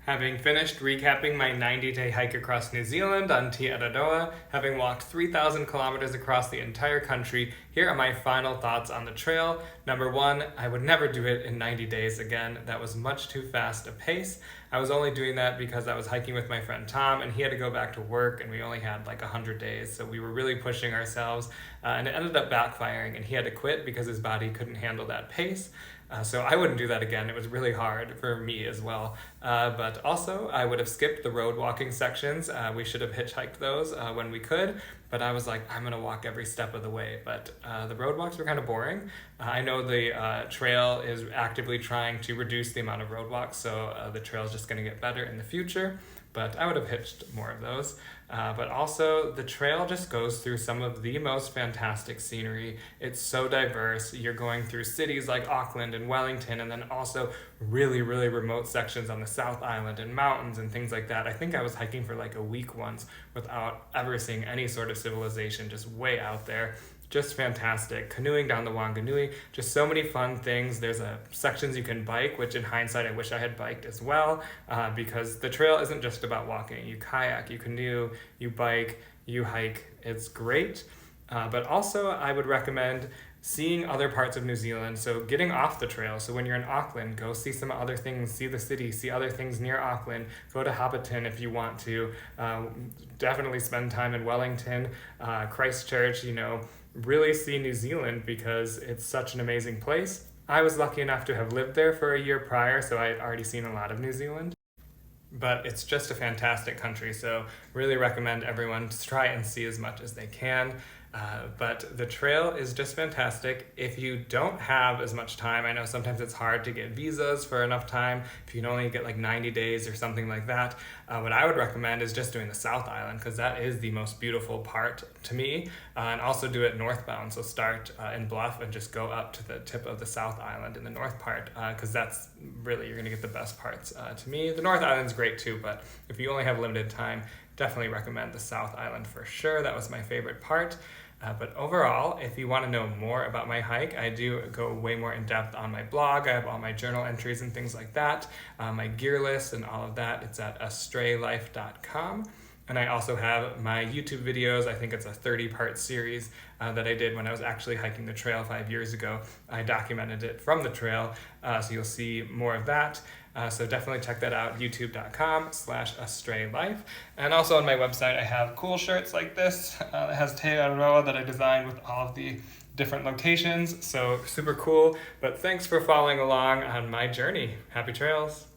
Having finished recapping my 90-day hike across New Zealand on Te Araroa, having walked 3,000 kilometers across the entire country, here are my final thoughts on the trail. Number one, I would never do it in 90 days again. That was much too fast a pace. I was only doing that because I was hiking with my friend Tom and he had to go back to work and we only had like 100 days. So we were really pushing ourselves and it ended up backfiring and he had to quit because his body couldn't handle that pace. So I wouldn't do that again. It was really hard for me as well. But also, I would have skipped the road walking sections. We should have hitchhiked those when we could. But I was like, I'm going to walk every step of the way. But the road walks were kind of boring. I know the trail is actively trying to reduce the amount of road walks. So the trail is just going to get better in the future. But I would have hitched more of those. But also, the trail just goes through some of the most fantastic scenery. It's so diverse. You're going through cities like Auckland and Wellington, and then also really, really remote sections on the South Island and mountains and things like that. I think I was hiking for like a week once without ever seeing any sort of civilization, just way out there. Just fantastic. Canoeing down the Wanganui, just so many fun things. There's sections you can bike, which in hindsight I wish I had biked as well, because the trail isn't just about walking. You kayak, you canoe, you bike, you hike. It's great. But also I would recommend seeing other parts of New Zealand, so getting off the trail. So when you're in Auckland, go see some other things, see the city, see other things near Auckland, go to Hobbiton if you want to, definitely spend time in Wellington, Christchurch, really see New Zealand because it's such an amazing place. I was lucky enough to have lived there for a year prior, so I had already seen a lot of New Zealand. But it's just a fantastic country, so really recommend everyone to try and see as much as they can. But the trail is just fantastic. If you don't have as much time, I know sometimes it's hard to get visas for enough time. If you can only get like 90 days or something like that, what I would recommend is just doing the South Island because that is the most beautiful part to me. And also do it northbound. So start in Bluff and just go up to the tip of the South Island in the north part because that's really, you're going to get the best parts. To me, the North Island's great too, but if you only have limited time, definitely recommend the South Island for sure. That was my favorite part. But overall, if you want to know more about my hike, I do go way more in depth on my blog. I have all my journal entries and things like that, my gear list and all of that. It's at astraylife.com. And I also have my YouTube videos. I think it's a 30-part series that I did when I was actually hiking the trail 5 years ago. I documented it from the trail, so you'll see more of that. So definitely check that out, youtube.com/astraylife. And also on my website, I have cool shirts like this. It has Te Araroa that I designed with all of the different locations. So super cool. But thanks for following along on my journey. Happy trails.